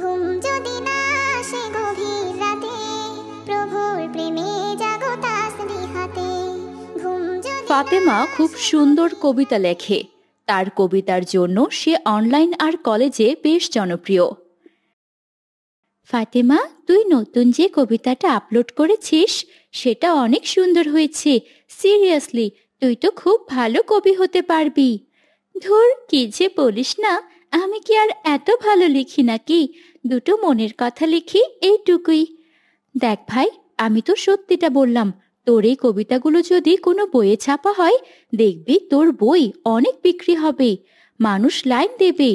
ঘুম যদি না আসে গভীর রাতে, প্রভুর প্রেমে জাগো তাসবিহাতে। ফাতেমা খুব সুন্দর কবিতা লেখে। তার কবিতার জন্য সে অনলাইন আর কলেজে বেশ জনপ্রিয়। ফাতেমা, তুই নতুন যে কবিতাটা আপলোড করেছিস সেটা অনেক সুন্দর হয়েছে। সিরিয়াসলি, তুই তো খুব ভালো কবি হতে পারবি। ধুর, কি যে বলিস না, আমি কি আর এত ভালো লিখি নাকি? দুটো মনের কথা লিখি, এইটুকুই। দেখ ভাই, আমি তো সত্যিটা বললাম। তোর এই কবিতাগুলো যদি কোনো বইয়ে ছাপা হয়, দেখবি তোর বই অনেক বিক্রি হবে, মানুষ লাইন দেবে।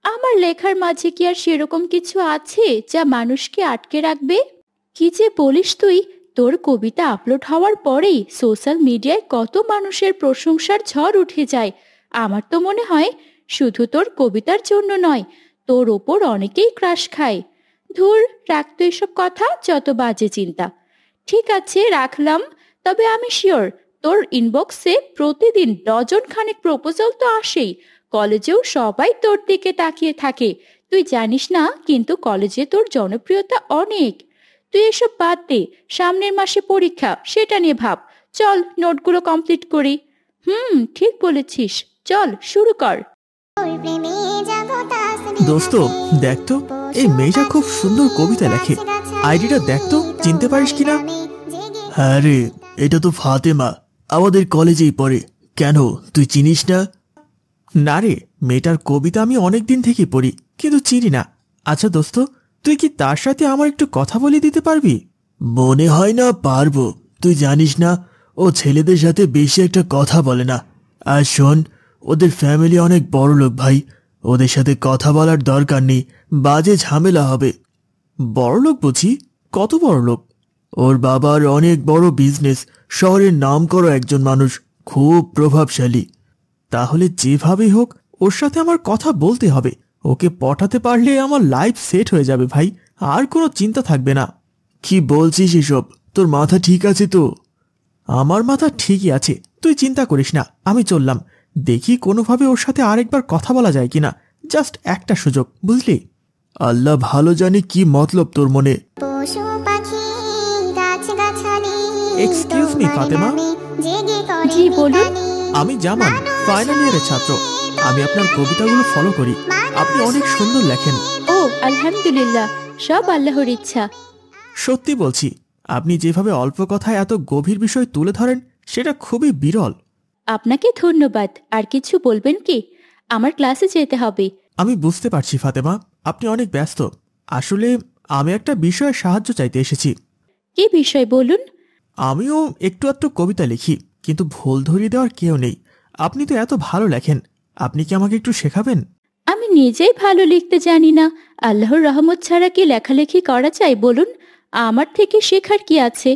আমার লেখার মাঝে কি আর সেরকম কিছু আছে যা মানুষকে আটকে রাখবে? কি যে বলিস তুই! তোর কবিতা আপলোড হওয়ার পরেই সোশ্যাল মিডিয়ায় কত মানুষের প্রশংসার ঝড় উঠে যায়। আমার তো মনে হয় শুধু তোর কবিতার জন্য নয়, তোর ওপর অনেকেই ক্রাশ খায়। ধুর, রাখতো এসব কথা, যত বাজে চিন্তা। ঠিক আছে, রাখলাম। তবে আমি শিওর তোর ইনবক্সে প্রতিদিন ডজন খানেক প্রপোজাল তো আসেই। কলেজেও সবাই তোর দিকে তাকিয়ে থাকে। তুই জানিস না, কিন্তু কলেজে তোর জনপ্রিয়তা অনেক। তুই এসব বাদ দে, সামনের মাসে পরীক্ষা, সেটা নিয়ে ভাব। চল নোটগুলো কমপ্লিট করি। ঠিক বলেছিস, চল শুরু কর। দোস্ত, দেখ তো, এই মেয়েটা খুব সুন্দর কবিতা লেখে। আইডিটা দেখ তো, চিনতে পারিস কিনা? হ্যাঁ রে, এটা তো ফাতেমা, আমাদের কলেজেই পড়ে। কেন, তুই চিনিস না? না রে, মেয়েটার কবিতা আমি অনেক দিন থেকে পড়ি, কিন্তু চিনি না। আচ্ছা দোস্ত, তুই কি তার সাথে আমার একটু কথা বলে দিতে পারবি? মনে হয় না পারবো। তুই জানিস না, ও ছেলেদের সাথে বেশি একটা কথা বলে না। আর শোন, ওদের ফ্যামিলি অনেক বড় লোক ভাই, ওদের সাথে কথা বলার দরকার নেই, বাজে ঝামেলা হবে। বড় লোক বুঝি? কত বড় লোক? ওর বাবার অনেক বড় বিজনেস, শহরের নামকরা একজন মানুষ, খুব প্রভাবশালী। তাহলে যেভাবেই হোক ওর সাথে আমার কথা বলতে হবে। ওকে পটাতে পারলে আমার লাইফ সেট হয়ে যাবে ভাই, আর কোনো চিন্তা থাকবে না। কি বলছিস এসব? তোর মাথা ঠিক আছে তো? আমার মাথা ঠিকই আছে, তুই চিন্তা করিস না। আমি চললাম, দেখি কোনোভাবে ওর সাথে আরেকবার কথা বলা যায় কিনা। জাস্ট একটা সুযোগ, বুঝলি? আল্লাহ ভালো জানি কি মতলব তোর মনে। Excuse me Fatema. জি বলুন। আমি জামান, ফাইনাল ইয়ারের ছাত্র। আমি আপনার কবিতাগুলো ফলো করি, আপনি অনেক সুন্দর লেখেন। ও আলহামদুলিল্লাহ, সব আল্লাহর ইচ্ছা। সত্যি বলছি, আপনি যেভাবে অল্প কথায় এত গভীর বিষয় তুলে ধরেন সেটা খুবই বিরল। আপনাকে ধন্যবাদ। আর কিছু বলবেন কি? আমার ক্লাসে যেতে হবে। আমি বুঝতে পারছি ফাতেমা, আপনি অনেক ব্যস্ত। আসলে আমি একটা বিষয়ে সাহায্য চাইতে এসেছি। কি বিষয় বলুন? আমিও একটু আধটু কবিতা লিখি, কিন্তু ভুল ধরিয়ে দেওয়ার কেউ নেই। আপনি তো এত ভালো লেখেন, আপনি কি আমাকে একটু শেখাবেন? আমি নিজেই ভালো লিখতে জানি না, আল্লাহর রহমত ছাড়া কি লেখালেখি করা যায় বলুন? আমার থেকে শেখার কি আছে?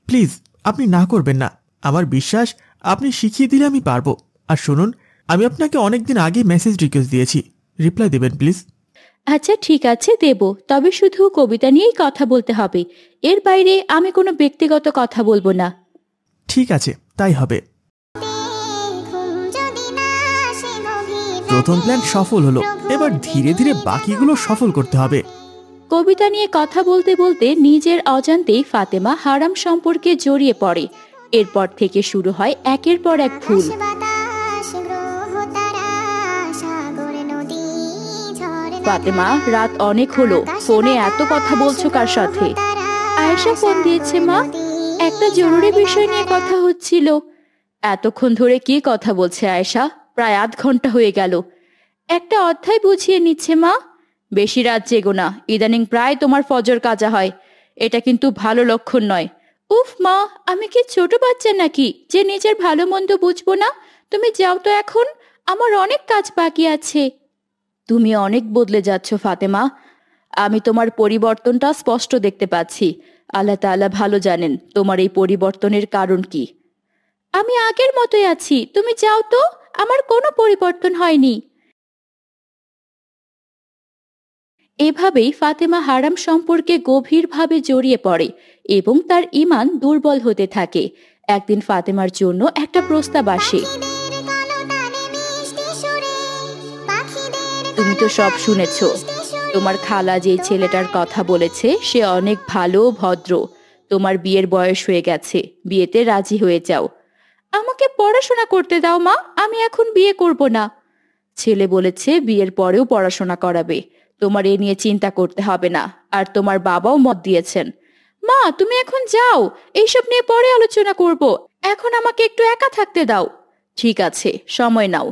প্লিজ, আপনি না করবেন না। আমার বিশ্বাস আপনি শিখিয়ে দিলে আমি পারবো। আর শুনুন, আমি আপনাকে অনেকদিন আগে মেসেজ রিকোয়েস্ট দিয়েছি, রিপ্লাই দেবেন প্লিজ। আচ্ছা ঠিক আছে, দেব। তবে শুধু কবিতা নিয়েই কথা বলতে হবে, এর বাইরে আমি কোনো ব্যক্তিগত কথা বলবো না। ঠিক আছে, তাই হবে। প্রথম প্ল্যান সফল হলো, এবার ধীরে ধীরে বাকিগুলো সফল করতে হবে। কবিতা নিয়ে কথা বলতে বলতে নিজের অজান্তেই ফাতেমা হারাম সম্পর্কে জড়িয়ে পড়ে। এরপর থেকে শুরু হয় একের পর এক ভুল। ফাতেমা, রাত অনেক হলো, ফোনে এত কথা বলছো কার সাথে? আয়েশা ফোন দিয়েছে মা, একটা জরুরি বিষয় নিয়ে কথা হচ্ছিল। এতক্ষণ ধরে কি কথা বলছে আয়েশা? প্রায় আধ ঘন্টা হয়ে গেল। একটা অধ্যায় বুঝিয়ে নিচ্ছে মা। বেশি রাত জেগো না, ইদানিং প্রায় তোমার ফজর কাজা হয়। এটা কিন্তু ভালো লক্ষণ নয়। উফ মা, আমি কি ছোট বাচ্চা নাকি যে নিজের ভালো মন্দ বুঝবো না? তুমি যাও তো এখন, আমার অনেক কাজ বাকি আছে। তুমি অনেক বদলে যাচ্ছ ফাতেমা, আমি তোমার পরিবর্তনটা স্পষ্ট দেখতে পাচ্ছি। আল্লাহ তাআলা ভালো জানেন তোমার এই পরিবর্তনের কারণ কি। আমি আগের মতোই আছি, তুমি যাও তো, আমার কোনো পরিবর্তন হয়নি। এভাবেই ফাতেমা হারাম সম্পর্কে গভীরভাবে জড়িয়ে পড়ে এবং তার ঈমান দুর্বল হতে থাকে। একদিন ফাতেমার জন্য একটা প্রস্তাব আসে। তুমি তো সব শুনেছ, তোমার খালা যে ছেলেটার কথা বলেছে সে অনেক ভালো ভদ্র। তোমার বিয়ের বয়স হয়ে গেছে, বিয়েতে রাজি হয়ে যাও। আমাকে পড়াশোনা করতে দাও মা, আমি এখন বিয়ে করব না। ছেলে বলেছে বিয়ের পরেও পড়াশোনা করাবে, তোমার এ নিয়ে চিন্তা করতে হবে না। আর তোমার বাবাও মত দিয়েছেন। মা তুমি এখন যাও, এইসব নিয়ে পরে আলোচনা করব, এখন আমাকে একটু একা থাকতে দাও। ঠিক আছে, সময় নাও।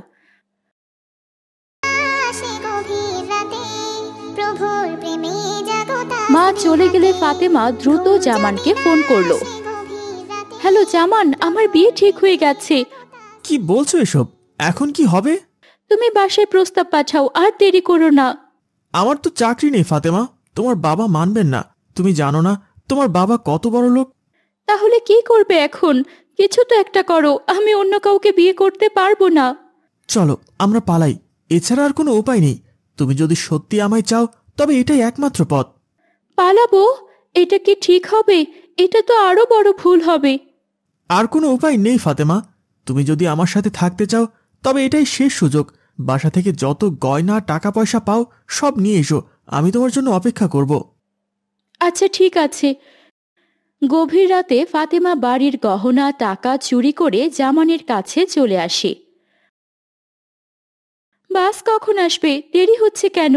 মা চলে গেলে ফাতেমা দ্রুত জামানকে ফোন করলো। হ্যালো জামান, আমার বিয়ে ঠিক হয়ে গেছে। কি বলছো এসব? এখন কি হবে? তুমি বাসায় প্রস্তাব পাঠাও, আর দেরি করো না। আমার তো চাকরি নেই ফাতেমা, তোমার বাবা মানবেন না। তুমি জানো না তোমার বাবা কত বড় লোক। তাহলে কি করবে এখন? কিছু তো একটা করো, আমি অন্য কাউকে বিয়ে করতে পারবো না। চলো আমরা পালাই, এছাড়া আর কোনো উপায় নেই। তুমি যদি সত্যি আমায় চাও তবে এটাই একমাত্র পথ। পালাবো? এটা কি ঠিক হবে? এটা তো আরো বড় ভুল হবে। আর কোনো উপায় নেই ফাতেমা, তুমি যদি আমার সাথে থাকতে চাও তবে এটাই শেষ সুযোগ। বাসা থেকে যত গয়না টাকা পয়সা পাও সব নিয়ে এসো, আমি তোমার জন্য অপেক্ষা করব। আচ্ছা ঠিক আছে। গভীর রাতে ফাতেমা বাড়ির গহনা টাকা চুরি করে জামানের কাছে চলে আসে। বাস কখন আসবে? দেরি হচ্ছে কেন?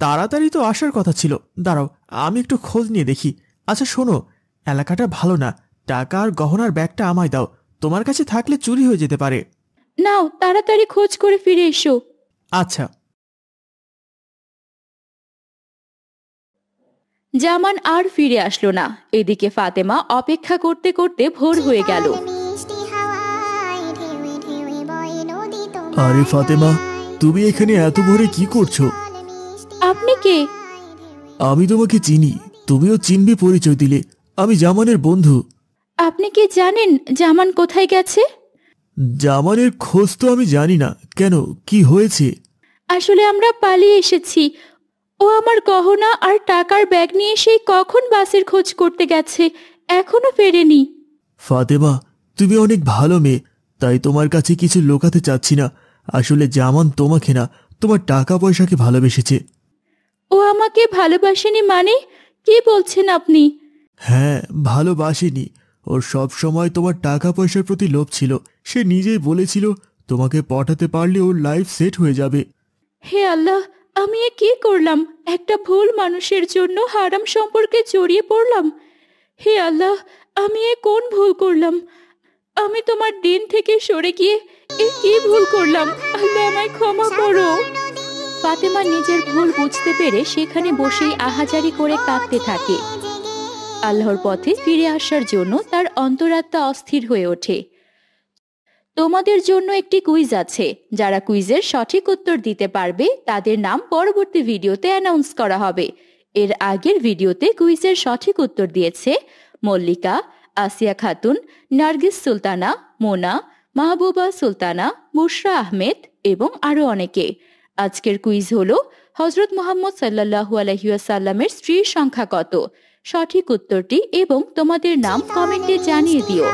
তাড়াতাড়ি তো আসার কথা ছিল, দাঁড়াও আমি একটু খোঁজ নিয়ে দেখি। আচ্ছা শোনো, এলাকাটা ভালো না, টাকা আর গহনার ব্যাগটা আমায় দাও, তোমার কাছে থাকলে চুরি হয়ে যেতে পারে। নাও, তাড়াতাড়ি খোঁজ করে ফিরে এসো। আচ্ছা। জামান আর ফিরে আসলো না। এদিকে ফাতেমা অপেক্ষা করতে করতে ভোর হয়ে গেল। আরে ফাতেমা, তুমি এখানে এত ভোরে কি করছো? আপনি কে? আমি তোমাকে চিনি, তুমিও চিনবে, পরিচয় দিলে। আমি জামানের বন্ধু। আপনি কি জানেন জামান কোথায় গেছে? জামানের খোঁজ তো আমি জানি না, কেন কি হয়েছে? আসলে আমরা পালিয়ে এসেছি। ও আমার গহনা আর টাকার ব্যাগ নিয়ে সেই কখন বাসের খোঁজ করতে গেছে, এখনো ফেরেনি। ফাতেমা, তুমি অনেক ভালো মেয়ে, তাই তোমার কাছে কিছু লুকাতে চাচ্ছি না। আসলে জামান তোমাকে না, তোমার টাকা পয়সাকে ভালোবেসেছে। ও আমাকে ভালোবাসেনি মানে? কি বলছেন আপনি? হ্যাঁ, ভালোবাসেনি। ওর সব সময় তোমার টাকা পয়সার প্রতি লোভ ছিল। সে নিজেই বলেছিল তোমাকে পটাতে পারলে ওর লাইফ সেট হয়ে যাবে। হে আল্লাহ, আমি এ কি করলাম? একটা ভুল মানুষের জন্য হারাম সম্পর্কে জড়িয়ে পড়লাম। হে আল্লাহ, আমি এ কোন ভুল করলাম? আমি তোমার দিন থেকে সরে গিয়ে এ কি ভুল করলাম? আল্লাহ আমায় ক্ষমা করো। ফাতেমা নিজের ভুল বুঝতে পেরে সেখানে বসেই আহাজারি করে কাঁদতে থাকে। আল্লাহর পথে ফিরে আসার জন্য তার অন্তরাত্মা অস্থির হয়ে ওঠে। তোমাদের জন্য একটি কুইজ আছে। যারা কুইজের সঠিক উত্তর দিতে পারবে তাদের নাম পরবর্তী ভিডিওতে অ্যানাউন্স করা হবে। এর আগের ভিডিওতে কুইজের সঠিক উত্তর দিয়েছে মল্লিকা, আসিয়া খাতুন, নার্গিস সুলতানা, মোনা, মাহবুবা সুলতানা, বুশরা আহমেদ এবং আরো অনেকে। আজকের কুইজ হলো হযরত মুহাম্মদ সাল্লাল্লাহু আলাইহি ওয়াসাল্লামের স্ত্রীর সংখ্যা কত? সঠিক উত্তরটি এবং তোমাদের নাম কমেন্টে জানিয়ে দিও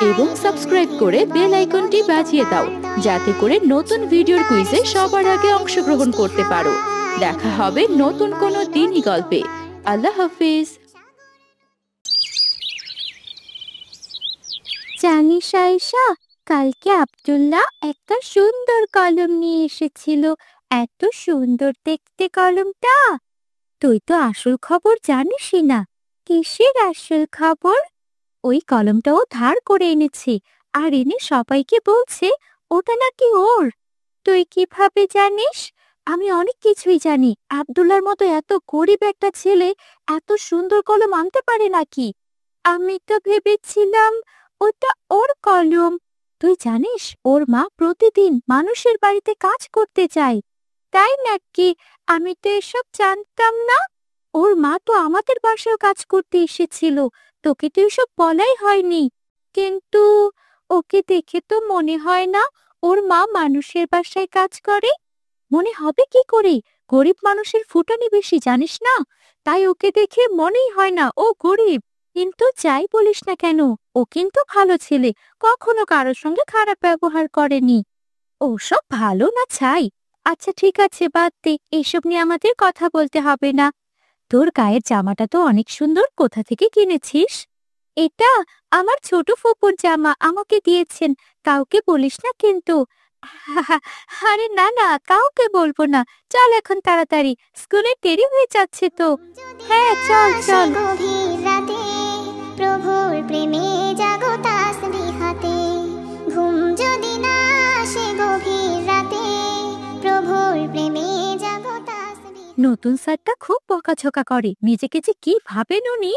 এবং সাবস্ক্রাইব করে বেল আইকনটি বাজিয়ে দাও যাতে করে নতুন ভিডিওর কুইজে সবার আগে অংশগ্রহণ করতে পারো। দেখা হবে নতুন কোনো দিনই গল্পে। আল্লাহ হাফেজ। জানিস আয়েশা, কালকে আব্দুল্লাহ একটা সুন্দর কলম নিয়ে এসেছিল। এত সুন্দর দেখতে কলমটা। তুই তো আসল খবর জানিসই না। কিসের আসল খবর? ওই কলমটাও ধার করে এনেছে, আর এনে সবাইকে বলছে ওটা নাকি ওর। তুই কিভাবে জানিস? আমি অনেক কিছুই জানি। আব্দুল্লাহর মতো এত গরিব একটা ছেলে এত সুন্দর কলম আনতে পারে নাকি? আমি তো ভেবেছিলাম ওটা ওর কলম। তুই জানিস ওর মা প্রতিদিন মানুষের বাড়িতে কাজ করতে যায়। তাই নাকি? আমি তো এসব জানতাম না। ওর মা তো আমাদের বাসায় কাজ করতে এসেছিল। তোকে তো এসব বলাই হয়নি। কিন্তু ওকে দেখে তো মনে হয় না ওর মা মানুষের বাসায় কাজ করে। মনে হবে কি করে? গরিব মানুষের ফুটানি বেশি, জানিস না? তাই ওকে দেখে মনেই হয় না ও গরিব। কিন্তু যাই বলিস না কেন, ও কিন্তু ভালো ছেলে, কখনো কারোর সঙ্গে খারাপ ব্যবহার করেনি। ওসব ভালো না ছাই। আচ্ছা ঠিক আছে, বাদ দে, এসব নিয়ে আমাদের কথা বলতে হবে না। তোর গায়ের জামাটা তো অনেক সুন্দর, কোথা থেকে কিনেছিস? এটা আমার ছোট ফুপুর জামা, আমাকে দিয়েছেন। কাউকে বলিস না কিন্তু। আরে না না, কাউকে বলবো না। চল এখন তাড়াতাড়ি, স্কুলে দেরি হয়ে যাচ্ছে তো। হ্যাঁ চল চল। গভীর রাতে প্রভুর প্রেমে জাগো তাসবিহাতে। ঘুম যদি না আসে গভীর রাতে প্রভুর প্রেমে জাগো তাসবিহাতে। নতুন স্যারটা খুব বকাঝকা করে, নিজেকে যে কি ভাবেন উনি।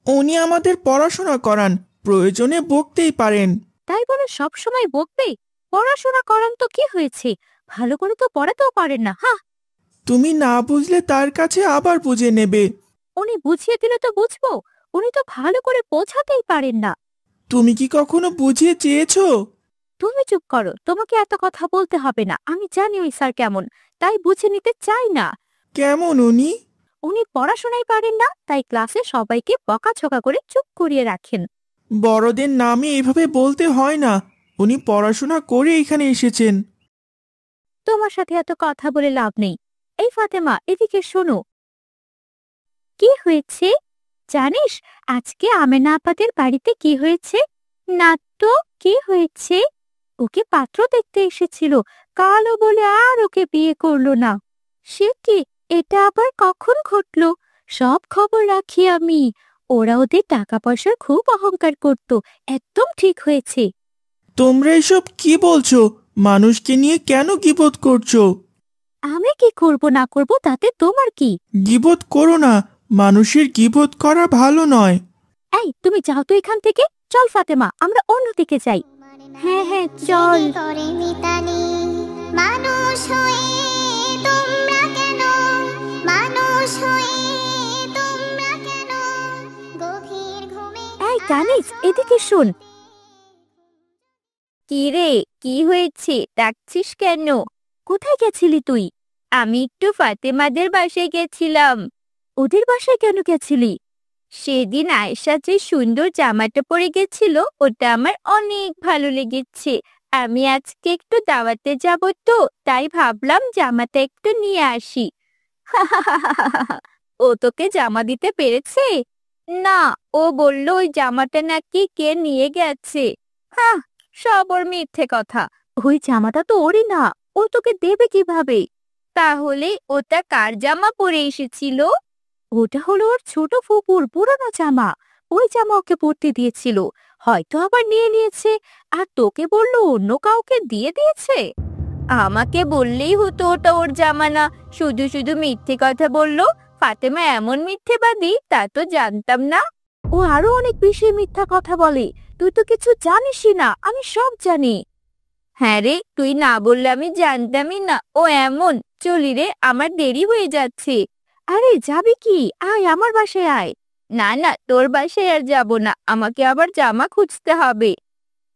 উনি আমাদের পড়াশোনা করান, প্রয়োজনে বকতেই পারেন। তাই বলে সব সময় বকবে? পড়াশোনা করান তো কি হয়েছে, ভালো করে তো পড়াতেও পারেন না। হ্যাঁ, তুমি না বুঝলে তার কাছে আবার বুঝে নেবে। উনি বুঝিয়ে দিলে তো বুঝবো, উনি তো ভালো করে বোঝাতেই পারেন না। তুমি কি কখনো বুঝিয়ে চেয়েছো? তুমি চুপ করো, তোমাকে এত কথা বলতে হবে না। আমি জানি ওই স্যার কেমন, তাই বুঝে নিতে চাই না। কেমন উনি? উনি পড়াশোনাই পারেন না, তাই ক্লাসে সবাইকে বকাঝকা করে চুপ করিয়ে রাখেন। বড়দের নামে এভাবে বলতে হয় না। উনি পড়াশোনা করে এখানে এসেছেন। তোমার সাথে এত কথা বলে লাভ নেই। এই ফাতেমা, এদিকে শোনো। কি হয়েছে জানিস? আজকে আমেনা আপাদের বাড়িতে কি হয়েছে? না তো, কি হয়েছে? ওকে পাত্র দেখতে এসেছিল, কালো বলে আর ওকে বিয়ে করলো না। সে কি? এটা আবার কখন ঘটলো? সব খবর রাখি আমি। ওরা ওদের টাকা পয়সার খুব অহংকার করত। একদম ঠিক হয়েছে। তোমরা এসব কি বলছো? মানুষকে নিয়ে কেন গীবত করছো? আমি কি করব না করব তাতে তোমার কি? গীবত করো না, মানুষের গীবত করা ভালো নয়। এই তুমি যাও তো এখান থেকে। চল ফাতেমা, আমরা অন্যদিকে যাই। হ্যাঁ হ্যাঁ চল। করে মিতালি মানুষ হয়ে তোমরা কেন, মানুষ হয়ে তোমরা কেন গভীর ঘুমে। এই কানিজ, এদিকে শোন। কি রে, কি হয়েছে? ডাকছিস কেন? কোথায় গেছিলি তুই? আমি একটু ফাতেমাদের বাসায় গেছিলাম। ওদের বাসায় কেন গেছিলি? সেদিন আয়েশা যে সুন্দর জামাটা পরে গেছিল, ওটা আমার অনেক ভালো লেগেছে। আমি আজকে একটু দাওয়াতে যাব তো, তাই ভাবলাম জামাটা একটু নিয়ে আসি। ও তোকে জামা দিতে পেরেছে? না, ও বলল ওই জামাটা নাকি কে নিয়ে গেছে। হ্যাঁ, সব ওর মিথ্যে কথা। ওই জামাটা তো ওরই না, ও তোকে দেবে কিভাবে? তাহলে ওটা কার জামা পরে এসেছিল? ওটা হলো ওর ছোট ফুপুর পুরনো জামা। ওই জামা ওকে পরতে দিয়েছিল, হয়তো আবার নিয়ে নিয়েছে, আর তোকে বললো অন্য কাউকে দিয়ে দিয়েছে। আমাকে বললেই হতো ওটা ওর জামা না, শুধু শুধু মিথ্যে কথা বললো। ফাতেমা এমন মিথ্যেবাদী, তা তো জানতাম না। ও আরো অনেক বেশি মিথ্যা কথা বলে, তুই তো কিছু জানিসই না। আমি সব জানি। হ্যাঁ রে, তুই না বললে আমি জানতামই না ও এমন। চলি রে, আমার দেরি হয়ে যাচ্ছে। আরে যাবি কি? আয় আমার বাসায় আয়। না না, তোর বাসায় আর যাব না, আমাকে আবার জামা খুঁজতে হবে।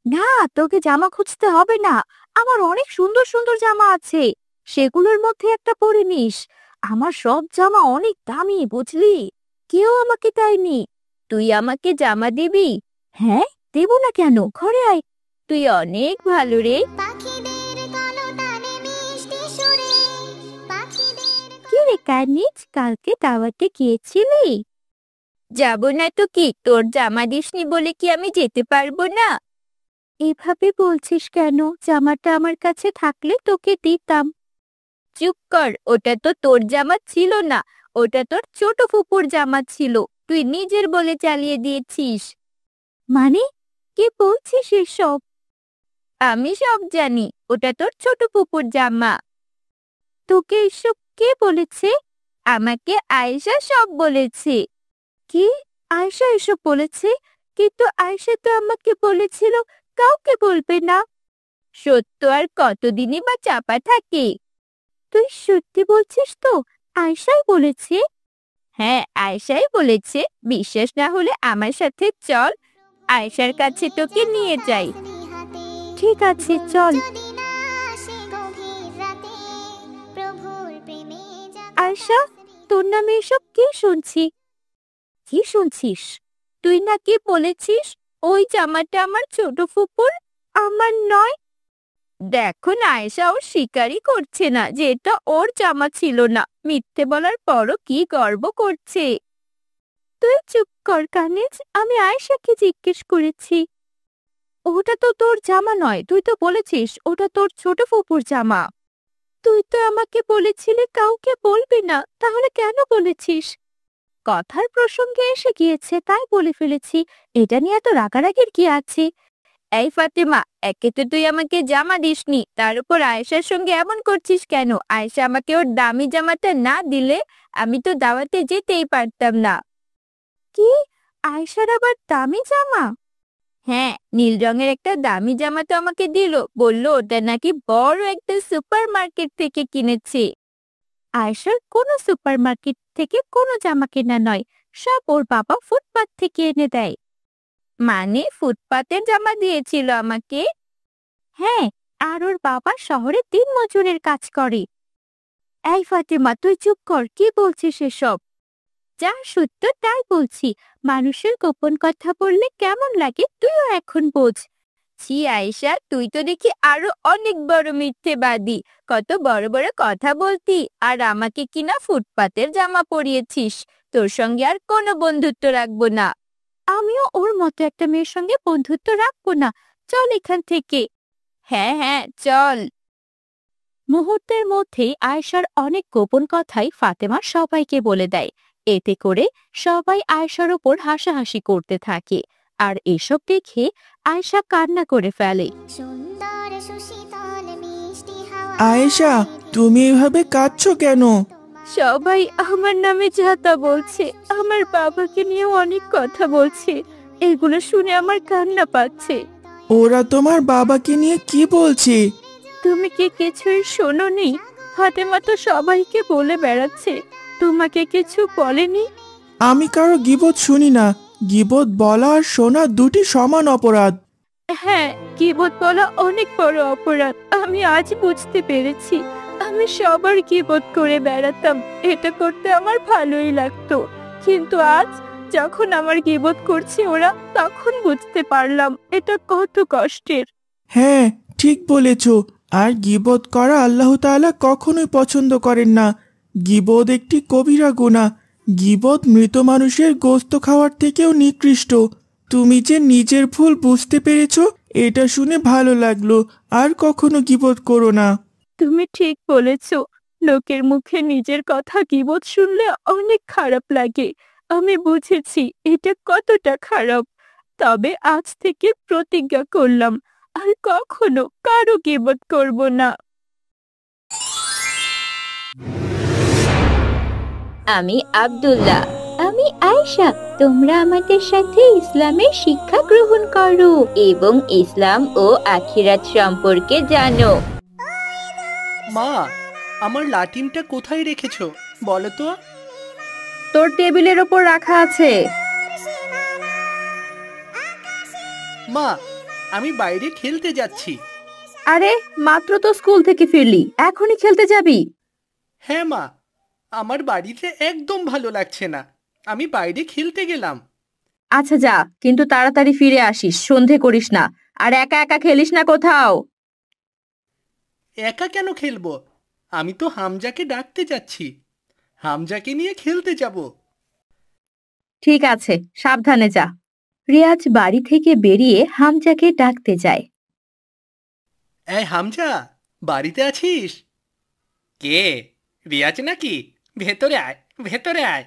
না, তোকে জামা খুঁজতে হবে না, আমার অনেক সুন্দর সুন্দর জামা আছে, সেগুলোর মধ্যে একটা পরে নিস। আমার সব জামা অনেক দামি, বুঝলি? কেউ আমাকে দেয়নি। তুই আমাকে জামা দিবি? হ্যাঁ, দেব না কেন? ঘরে আয়। তুই অনেক ভালো রে। পাখিদের কলতানে মিষ্টি সুরে, পাখিদের কি রে কানিজ, কালকে দাওয়াতে গিয়েছিলি? যাব না তো কি, তোর জামা দিসনি বলে কি আমি যেতে পারবো না? এভাবে বলছিস কেন? জামাটা আমার কাছে থাকলে তোকে দিতাম। চুপ কর, ওটা তো তোর জামা ছিল না, ওটা তোর ছোট ফুপুর জামা ছিল। তুই নিজের বলে চালিয়ে দিয়েছিস। মানে কি বলছিস এসব? আমি সব জানি, ওটা তোর ছোট ফুপুর জামা। তোকে এসব কে বলেছে? আমাকে আয়েশা সব বলেছে। কি? আয়েশা এসব বলেছে? কিন্তু আয়েশা তো আমাকে বলেছিল কাউকে বলবে না। সত্য আর কতদিনই বা চাপা থাকে? তুই সত্যি বলছিস তো? আয়েশাই বলেছে? হ্যাঁ, আয়েশাই বলেছে। বিশ্বাস না হলে আমার সাথে চল, আয়েশার কাছে তোকে নিয়ে যাই। তাসবিহাতে। ঠিক আছে চল। যদি না আসে গভীর রাতে প্রভুর প্রেমে জাগো আয়েশা, তোর নামে এসব কি শুনছি? কি শুনছিস? তুই নাকি বলেছিস ওই জামাটা আমার ছোট ফুপুর, আমার নয়। দেখো না, আয়েশা ও স্বীকারই করছে না যে এটা ওর জামা ছিল না। মিথ্যে বলার পরও কি গর্ব করছে। তুই চুপ কর কানিজ, আমি আয়েশাকে জিজ্ঞেস করেছি। ওটা তো তোর জামা নয়, তুই তো বলেছিস ওটা তোর ছোট ফুপুর জামা। তুই তো আমাকে বলেছিলি কাউকে বলবি না, তাহলে কেন বলেছিস? কথার প্রসঙ্গে এসে গিয়েছে তাই বলে ফেলেছি। এটা নিয়ে এত রাগারাগির কি আছে? এই ফাতেমা, একে তো তুই আমাকে জামা দিসনি, তার উপর আয়েশার সঙ্গে এমন করছিস কেন? আয়েশা আমাকে ওর দামি জামাটা না দিলে আমি তো দাওয়াতে যেতেই পারতাম না। কি, আয়েশার আবার দামি জামা? হ্যাঁ, নীল রঙের একটা দামি জামা তো আমাকে দিল, বলল ওটা নাকি বড় একটা সুপার মার্কেট থেকে কিনেছে। আয়েশার কোনো সুপার মার্কেট থেকে কোনো জামা কেনা নয়, সব ওর বাবা ফুটপাত থেকে এনে দেয়। মানে ফুটপাতের জামা দিয়েছিল আমাকে? হ্যাঁ, আর ওর বাবা শহরে দিন মজুরের কাজ করে। এই ফাতেমা, তুই চুপ কর, কি বলছিস এসব? যা সত্য তাই বলছি। মানুষের গোপন কথা বললে কেমন লাগে তুইও এখন বোঝ। ছি আয়েশা, তুই তো দেখি আরো অনেক বড় মিথ্যেবাদী। কত বড় বড় কথা বলতি, আর আমাকে কিনা ফুটপাতের জামা পরিয়েছিস। তোর সঙ্গে আর কোনো বন্ধুত্ব রাখবো না। আমিও ওর মতো একটা মেয়ের সঙ্গে বন্ধুত্ব রাখবো না। চল এখান থেকে। হ্যাঁ হ্যাঁ, চল। মুহূর্তের মধ্যেই আয়েশার অনেক গোপন কথাই ফাতেমা সবাইকে বলে দেয়। এতে করে সবাই আয়েশার ওপর হাসাহাসি করতে থাকে, আর এসব দেখে আয়েশা কান্না করে ফেলে। আয়েশা, তুমি এভাবে কাঁদছো কেন? সবাই আমার নামে যাতা বলছে, আমার বাবাকে নিয়ে অনেক কথা বলছে। এগুলো শুনে আমার কান্না পাচ্ছে। ওরা তোমার বাবাকে নিয়ে কি বলছে? তুমি কি কিছুই শোনোনি? ফাতেমা তো সবাইকে বলে বেড়াচ্ছে। তোমাকে কিছু বলেনি? আমি কারো গীবত শুনি না। গীবত বলা আর শোনা দুটি সমান অপরাধ। হ্যাঁ, গীবত বলা অনেক বড় অপরাধ। আমি আজ বুঝতে পেরেছি। আমি সবার গীবত করে বেড়াতাম, এটা করতে আমার ভালোই লাগতো। কিন্তু আজ যখন আমার গীবত করছে ওরা, তখন বুঝতে পারলাম এটা কত কষ্টের। হ্যাঁ, ঠিক বলেছ। আর গীবত করা আল্লাহ তাআলা কখনোই পছন্দ করেন না। গীবত একটি কবিরা গুনাহ। গীবত মৃত মানুষের গোশত খাওয়ার থেকেও নিকৃষ্ট। তুমি যে নিজের ভুল বুঝতে পেরেছো, এটা শুনে ভালো লাগলো। আর কখনো গীবত করো না। তুমি ঠিক বলেছ। লোকের মুখে নিজের কথা গীবত শুনলে অনেক খারাপ লাগে। আমি বুঝেছি এটা কতটা খারাপ। তবে আজ থেকে প্রতিজ্ঞা করলাম আর কখনো কারো গীবত করব না। আমি আব্দুল্লাহ। আমি আয়েশা। তোমরা আমাদের সাথে ইসলামের শিক্ষা গ্রহণ করো এবং ইসলাম ও আখিরাত সম্পর্কে জানো। মা, আমার লাটিমটা কোথায় রেখেছো বলো তো? তোর টেবিলের ওপর রাখা আছে। মা, আমি বাইরে খেলতে যাচ্ছি। আরে, মাত্র তো স্কুল থেকে ফিরলি, এখনই খেলতে যাবি? হ্যাঁ মা, আমার বাড়িতে একদম ভালো লাগছে না, আমি বাইরে খেলতে গেলাম। আচ্ছা যা, কিন্তু তাড়াতাড়ি ফিরে আসিস, সন্ধে করিস না। আর একা একা খেলিস না কোথাও। একা কেন খেলবো? আমি তো হামজাকে ডাকতে যাচ্ছি। হামজাকে নিয়ে খেলতে যাব। ঠিক আছে, সাবধানে যা। রিয়াজ বাড়ি থেকে বেরিয়ে হামজাকে ডাকতে যায়। এই হামজা, বাড়িতে আছিস? কে, রিয়াজ নাকি? ভেতরে আয়, ভেতরে আয়।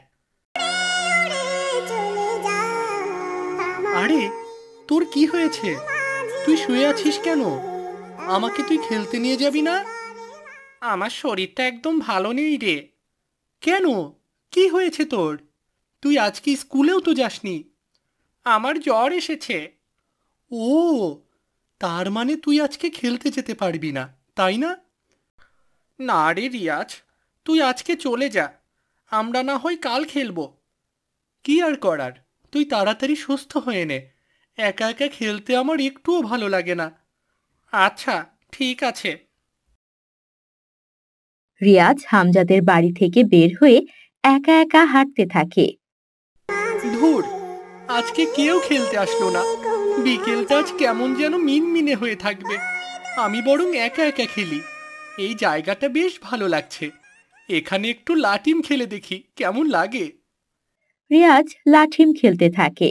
আরে, তোর কি হয়েছে? তুই শুয়ে আছিস কেন? আমাকে তুই খেলতে নিয়ে যাবি না? আমার শরীরটা একদম ভালো নেই রে। কেন, কি হয়েছে তোর? তুই আজকে স্কুলেও তো যাসনি। আমার জ্বর এসেছে। ও, তার মানে তুই আজকে খেলতে যেতে পারবি না, তাই না? না রে রিয়াজ, তুই আজকে চলে যা। আমরা না হয় কাল খেলবো। কি আর করার, তুই তাড়াতাড়ি সুস্থ হয়ে নে। একা একা খেলতে আমার একটুও ভালো লাগে না। আচ্ছা, ঠিক আছে। রিয়াজ হামজাদের বাড়ি থেকে বের হয়ে একা একা হাঁটতে থাকে। ধুর, আজকে কেউ খেলতে আসলো না। বিকেলটা আজ কেমন যেন মিনমিনে হয়ে থাকবে। আমি বরং একা একা খেলি। এই জায়গাটা বেশ ভালো লাগছে। এখানে একটু লাটিম খেলে দেখি কেমন লাগে। রিয়াজ লাঠিম খেলতে থাকে।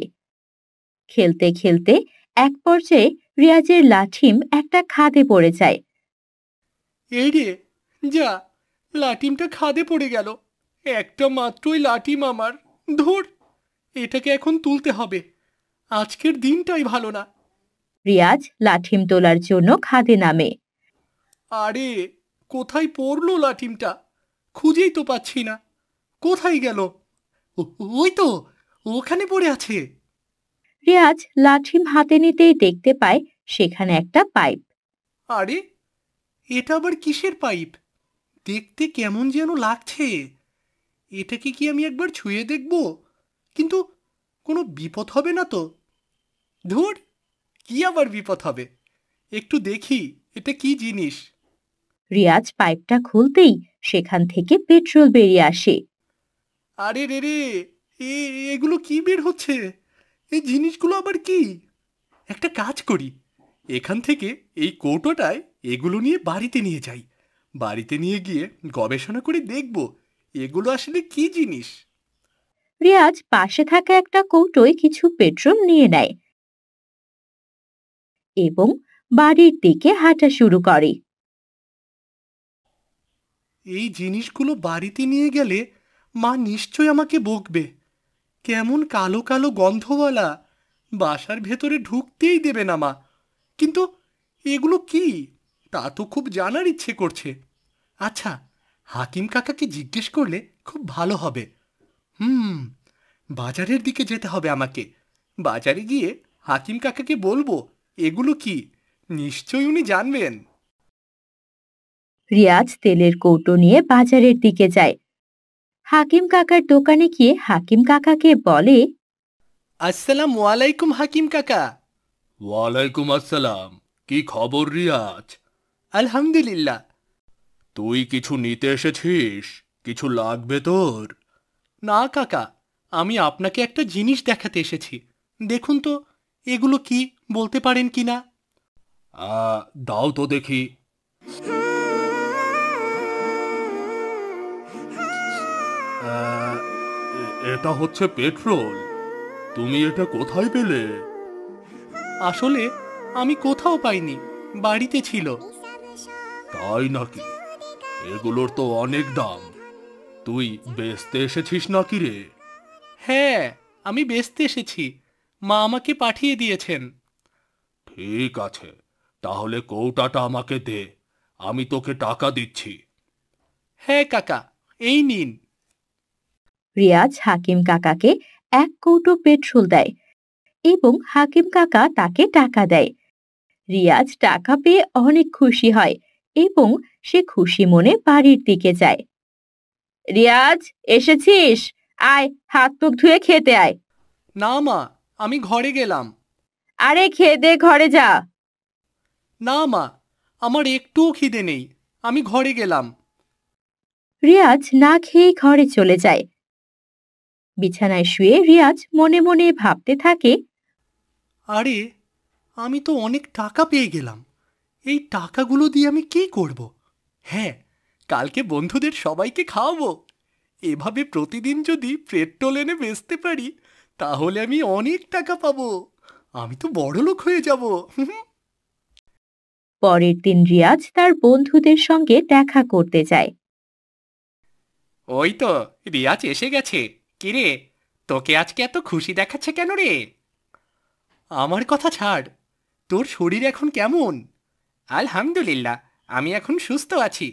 খেলতে খেলতে এক পর্যায়ে রিয়াজের লাঠিম একটা খাদে পড়ে যায়। এই রে, যা, লাটিমটা খাদে পড়ে গেল। একটা মাত্রই লাটিম আমার। ধুর, এটাকে এখন তুলতে হবে। আজকের দিনটাই ভালো না। রিয়াজ লাঠিম তোলার জন্য খাদে নামে। আরে, কোথায় পড়লো লাঠিমটা? খুঁজেই তো পাচ্ছি না। কোথায় গেল? ওই তো, ওখানে পড়ে আছে। রিয়াজ লাঠিম হাতে নিতেই দেখতে পায় সেখানে একটা পাইপ। আরে, এটা আবার কিসের পাইপ? দেখতে কেমন যেন লাগছে। এটাকে কি আমি একবার ছুঁয়ে দেখব? কিন্তু কোনো বিপদ হবে না তো? ধুর, কি আবার বিপদ হবে? একটু দেখি এটা কি জিনিস। রিয়াজ পাইপটা খুলতেই সেখান থেকে পেট্রোল বেরিয়ে আসে। আরে রে রে, এগুলো কি বের হচ্ছে? এই জিনিসগুলো আবার কি? একটা কাজ করি, এখান থেকে এই কৌটোটায় এগুলো নিয়ে বাড়িতে নিয়ে যাই। বাড়িতে নিয়ে গিয়ে গবেষণা করে দেখব এগুলো আসলে কি জিনিস। রিয়াজ পাশে থাকা একটা কৌটোয় কিছু পেট্রোল নিয়ে নেয় এবং বাড়ির দিকে হাঁটা শুরু করে। এই জিনিসগুলো বাড়িতে নিয়ে গেলে মা নিশ্চয় আমাকে বকবে। কেমন কালো কালো গন্ধওয়ালা, বাসার ভেতরে ঢুকতেই দেবে না মা। কিন্তু এগুলো কি তা তো খুব জানার ইচ্ছে করছে। আচ্ছা, হাকিম কাকাকে জিজ্ঞেস করলে খুব ভালো হবে। বাজারের দিকে যেতে হবে আমাকে। বাজারে গিয়ে হাকিম কাকাকে বলবো এগুলো কি, নিশ্চয়ই উনি জানবেন। রিয়াজ তেলের কৌটো নিয়ে বাজারের দিকে যায়। হাকিম কাকার দোকানে গিয়ে হাকিম কাকাকে বলে, আসসালামু আলাইকুম হাকিম কাকা। ওয়ালাইকুম আসসালাম। কি খবর রিয়াজ? আলহামদুলিল্লাহ। তুই কিছু নিতে এসেছিস? কিছু লাগবে তোর? না কাকা, আমি আপনাকে একটা জিনিস দেখাতে এসেছি। দেখুন তো এগুলো কি, বলতে পারেন কিনা? দাও তো দেখি। এটা হচ্ছে পেট্রোল। তুমি এটা কোথায় পেলে? আসলে আমি কোথাও পাইনি, বাড়িতে ছিল। তাই নাকি? এগুলোর তো অনেক দাম। তুই বেচতে এসেছিস নাকি রে? হ্যাঁ, আমি বেচতে এসেছি। মা আমাকে পাঠিয়ে দিয়েছেন। ঠিক আছে, তাহলে কৌটাটা আমাকে দে, আমি তোকে টাকা দিচ্ছি। হ্যাঁ কাকা, এই নিন। রিয়াজ হাকিম কাকাকে এক কৌটো পেট্রোল দেয় এবং হাকিম কাকা তাকে টাকা দেয়। রিয়াজ টাকা পেয়ে অনেক খুশি হয় এবং সে খুশি মনে বাড়ির দিকে যায়। রিয়াজ, এসেছিস? আয়, হাত মুখ ধুয়ে খেতে আয়। না মা, আমি ঘরে গেলাম। আরে খেয়ে দে, ঘরে যা। না মা, আমার একটুও খিদে নেই, আমি ঘরে গেলাম। রিয়াজ না খেয়ে ঘরে চলে যায়। বিছানায় শুয়ে রিয়াজ মনে মনে ভাবতে থাকে, আরে, আমি তো অনেক টাকা পেয়ে গেলাম। এই টাকাগুলো দিয়ে আমি কি করব? হ্যাঁ, কালকে বন্ধুদের সবাইকে খাওয়াবো। এভাবে প্রতিদিন যদি পেট্রোল এনে বেচতে পারি তাহলে আমি অনেক টাকা পাবো। আমি তো বড়লোক হয়ে যাব। পরের দিন রিয়াজ তার বন্ধুদের সঙ্গে দেখা করতে যায়। ওই তো রিয়াজ এসে গেছে। কিরে, তোকে আজকে এত খুশি দেখাচ্ছে কেন রে? আমার কথা ছাড়, তোর শরীর এখন কেমন? আলহামদুলিল্লাহ, আমি এখন সুস্থ আছি।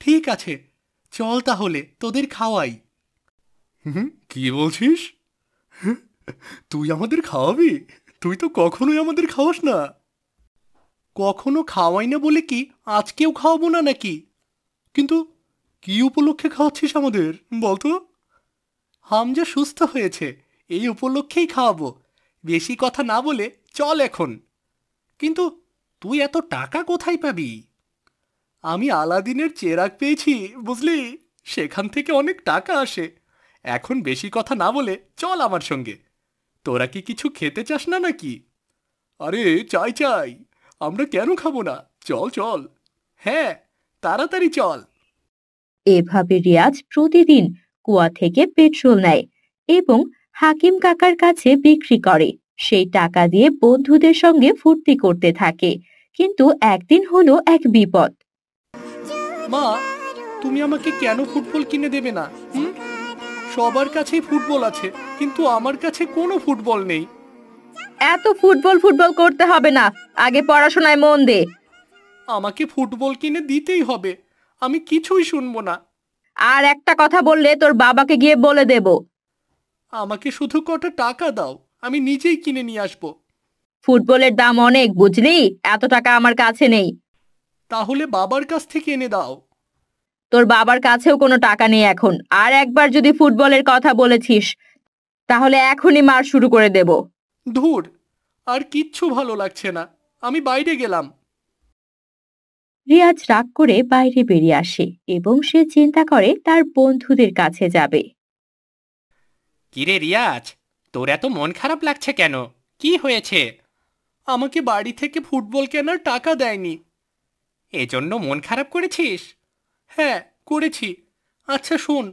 ঠিক আছে, চল তাহলে তোদের খাওয়াই। কি বলছিস? তুই আমাদের খাওয়াবি? তুই তো কখনোই আমাদের খাওয়াস না। কখনো খাওয়াই না বলে কি আজকেও খাওয়াবো না নাকি? কিন্তু কি উপলক্ষে খাওয়াচ্ছিস আমাদের বলতো? হামজা সুস্থ হয়েছে, এই উপলক্ষেই খাওয়াবো। বেশি কথা না বলে চল এখন। কিন্তু তুই এত টাকা কোথায় পাবি? আমি আলাদিনের চেরাগ পেয়েছি, বুঝলি? সেখান থেকে অনেক টাকা আসে। এখন বেশি কথা না বলে চল আমার সঙ্গে। তোরা কি কিছু খেতে চাস না নাকি? আরে চাই চাই, আমরা কেন খাবো না? চল চল, হ্যাঁ তাড়াতাড়ি চল। এভাবে রিয়াজ প্রতিদিন কুয়া থেকে পেট্রোল নেয় এবং হাকিম কাকার কাছে বিক্রি করে। সেই টাকা দিয়ে বন্ধুদের সঙ্গে ফুর্তি করতে থাকে। কিন্তু একদিন হলো এক বিপদ। মা, তুমি আমাকে কেন ফুটবল কিনে দেবে না? সবার কাছেই ফুটবল আছে, কিন্তু আমার কাছে কোনো ফুটবল নেই। এত ফুটবল ফুটবল করতে হবে না, আগে পড়াশোনায় মন দে। আমাকে ফুটবল কিনে দিতেই হবে, আমি কিছুই শুনবো না। আর একটা কথা বললে তোর বাবাকে গিয়ে বলে দেব। আমাকে শুধু কটা টাকা দাও, আমি নিজেই কিনে নিয়ে আসবো। ফুটবলের দাম অনেক, বুঝলি? এত টাকা আমার কাছে নেই। তাহলে বাবার কাছ থেকে এনে দাও। তোর বাবার কাছেও কোনো টাকা নেই এখন। আর একবার যদি ফুটবলের কথা বলেছিস তাহলে এখনই মার শুরু করে দেব। ধুর, আর কিচ্ছু ভালো লাগছে না, আমি বাইরে গেলাম। রিয়াজ রাগ করে বাইরে বেরিয়ে আসে এবং সে চিন্তা করে তার বন্ধুদের কাছে যাবে। কিরে রিয়াজ, তোর এত মন খারাপ লাগছে কেন? কি হয়েছে? আমাকে বাড়ি থেকে ফুটবল কেনার টাকা দেয়নি, এজন্য মন খারাপ করেছিস? হ্যাঁ করেছি। আচ্ছা শোন,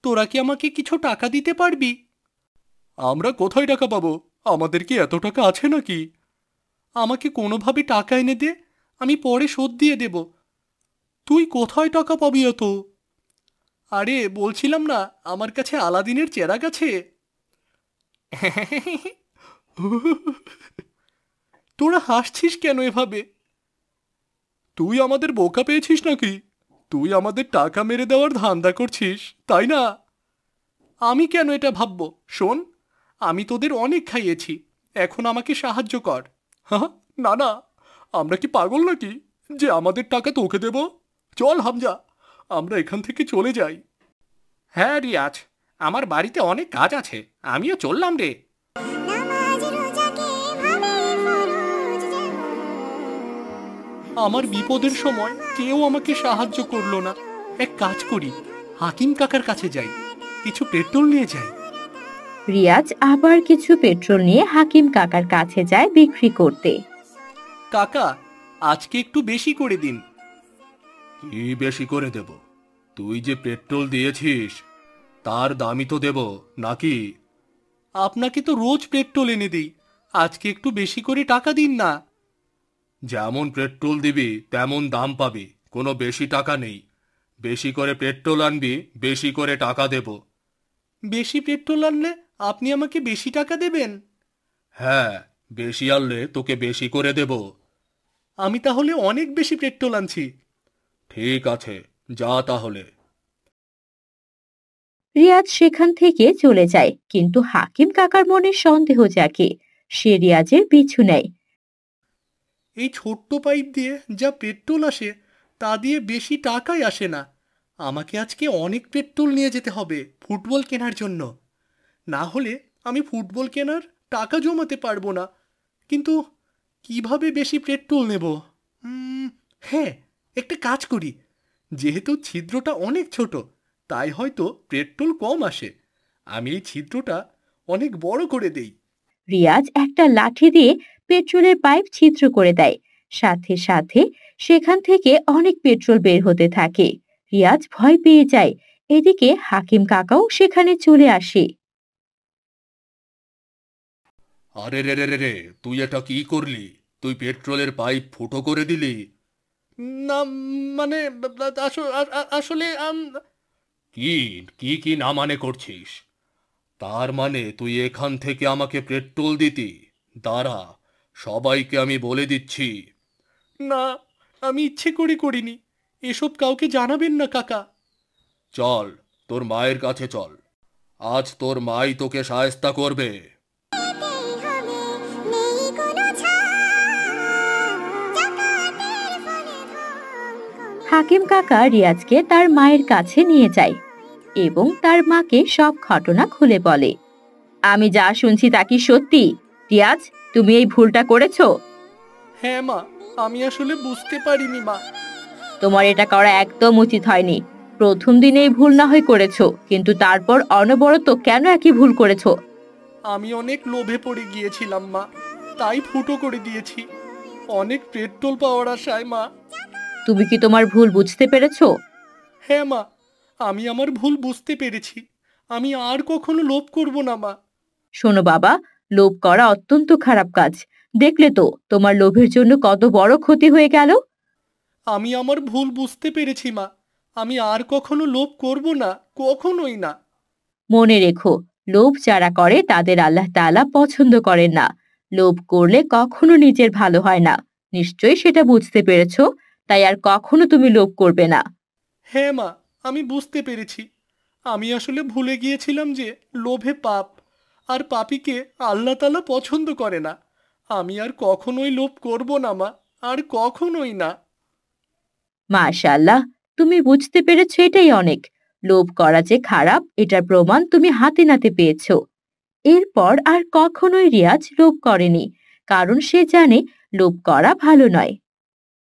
তোরা কি আমাকে কিছু টাকা দিতে পারবি? আমরা কোথায় টাকা পাবো? আমাদের কি এত টাকা আছে নাকি? আমাকে কোনোভাবে টাকা এনে দে, আমি পরে শোধ দিয়ে দেব। তুই কোথায় টাকা পাবি এত? আরে বলছিলাম না, আমার কাছে আলাদিনের চেরাগ আছে। তোরা হাসছিস কেন এভাবে? তুই আমাদের বোকা পেয়েছিস নাকি? তুই আমাদের টাকা মেরে দেওয়ার ধান্দা করছিস, তাই না? আমি কেন এটা ভাববো? শোন, আমি তোদের অনেক খাইয়েছি, এখন আমাকে সাহায্য কর। হ্যাঁ, না না, আমরা কি পাগল নাকি যে আমাদের টাকা তোকে দেব? চল হামজা, আমরা এখান থেকে চলে যাই। হ্যাঁ রিয়াজ, আমার বাড়িতে অনেক কাজ আছে, আমিও চললাম রে। আমার বিপদের সময় কেউ আমাকে সাহায্য করলো না। এক কাজ করি, হাকিম কাকার কাছে যাই, কিছু পেট্রোল নিয়ে যাই। রিয়াজ আবার কিছু পেট্রোল নিয়ে হাকিম কাকার কাছে যায় বিক্রি করতে। কাকা, আজকে একটু বেশি করে দিন। কি বেশি করে দেব? তুই যে পেট্রোল দিয়েছিস তার দামই তো দেব নাকি? আপনাকে তো রোজ পেট্রোল এনে দিই, আজকে একটু বেশি করে টাকা দিন না। যেমন পেট্রোল দিবি তেমন দাম পাবি, কোনো বেশি টাকা নেই। বেশি করে পেট্রোল আনবি, বেশি করে টাকা দেব। বেশি পেট্রোল আনলে আপনি আমাকে বেশি টাকা দেবেন? হ্যাঁ, বেশি আনলে তোকে বেশি করে দেব। আমি তাহলে অনেক বেশি পেট্রোল আনছি। ঠিক আছে, যা তাহলে। রিয়াজ সেখান থেকে চলে যায়, কিন্তু হাকিম কাকার মনে সন্দেহ জাগে। সে রিয়াজের পিছু নেয়। এই ছোট্ট পাইপ দিয়ে যা পেট্রোল আসে তা দিয়ে বেশি টাকাই আসে না। আমাকে আজকে অনেক পেট্রোল নিয়ে যেতে হবে ফুটবল কেনার জন্য, না হলে আমি ফুটবল কেনার টাকা জমাতে পারবো না। কিন্তু কিভাবে বেশি পেট্রোল নেব? হ্যাঁ, একটা কাজ করি, যেহেতু ছিদ্রটা অনেক ছোট তাই হয়তো পেট্রোল কম আসে, আমি এই ছিদ্রটা অনেক বড় করে দেই। রিয়াজ একটা লাঠি দিয়ে পেট্রোলের পাইপ ছিদ্র করে দেয়, সাথে সাথে সেখান থেকে অনেক পেট্রোল বের হতে থাকে। রিয়াজ ভয় পেয়ে যায়। এদিকে হাকিম কাকাও সেখানে চলে আসে। আরে রে রে রে রে, তুই এটা কি করলি? তুই পেট্রোলের পাইপ ফুটো করে দিলি? না মানে আসলে কি কি কি না মানে করছিস? তার মানে তুই এখান থেকে আমাকে পেট্রোল দিতি? দাঁড়া, সবাইকে আমি বলে দিচ্ছি। না, আমি ইচ্ছে করে করিনি, এসব কাউকে জানাবেন না কাকা। চল, তোর মায়ের কাছে চল, আজ তোর মাই তোকে শায়েস্তা করবে। হাকিম কাকা রিয়াজকে তার মায়ের কাছে নিয়ে যায় এবং তার মাকে সব ঘটনা খুলে বলে। আমি যা শুনছি তা কি সত্যি? রিয়াজ, তুমি এই ভুলটা করেছো? হ্যাঁ মা, আমি আসলে বুঝতে পারিনি মা। তোমার এটা করা একদম উচিত হয়নি। প্রথম দিনেই ভুল না হয় করেছো, কিন্তু তারপর অনবরত কেন একই ভুল করেছো? আমি অনেক লোভে পড়ে গিয়েছিলাম মা, তাই ফুটো করে দিয়েছি। অনেক পেট্রোল পাওয়ার আশায় মা তুমি কি তোমার ভুল বুঝতে পেরেছো? হ্যাঁ মা, আমি আমার ভুল বুঝতে পেরেছি। আমি আর কখনো লোভ করব না মা। শোনো বাবা, লোভ করা অত্যন্ত খারাপ কাজ। দেখলে তো তোমার লোভের জন্য কত বড় ক্ষতি হয়ে গেল। আমি আমার ভুল বুঝতে পেরেছি মা। আমি আর কখনো লোভ করব না, কখনোই না। মনে রেখো, লোভ যারা করে তাদের আল্লাহ তাআলা পছন্দ করেন না। লোভ করলে কখনো নিজের ভালো হয় না। নিশ্চয়ই সেটা বুঝতে পেরেছো, তাই আর কখনো তুমি লোভ করবে না। হ্যাঁ মা, আমি বুঝতে পেরেছি। আমি আসলে ভুলে গিয়েছিলাম যে লোভে পাপ, আর পাপীকে আল্লাহ তাআলা পছন্দ করে না। আমি আর কখনোই লোভ করব না মা, আর কখনোই না। মাশাআল্লাহ, তুমি বুঝতে পেরেছো, এটাই অনেক। লোভ করা যে খারাপ এটার প্রমাণ তুমি হাতে নাতে পেয়েছো। এরপর আর কখনোই রিয়াজ লোভ করেনি, কারণ সে জানে লোভ করা ভালো নয়।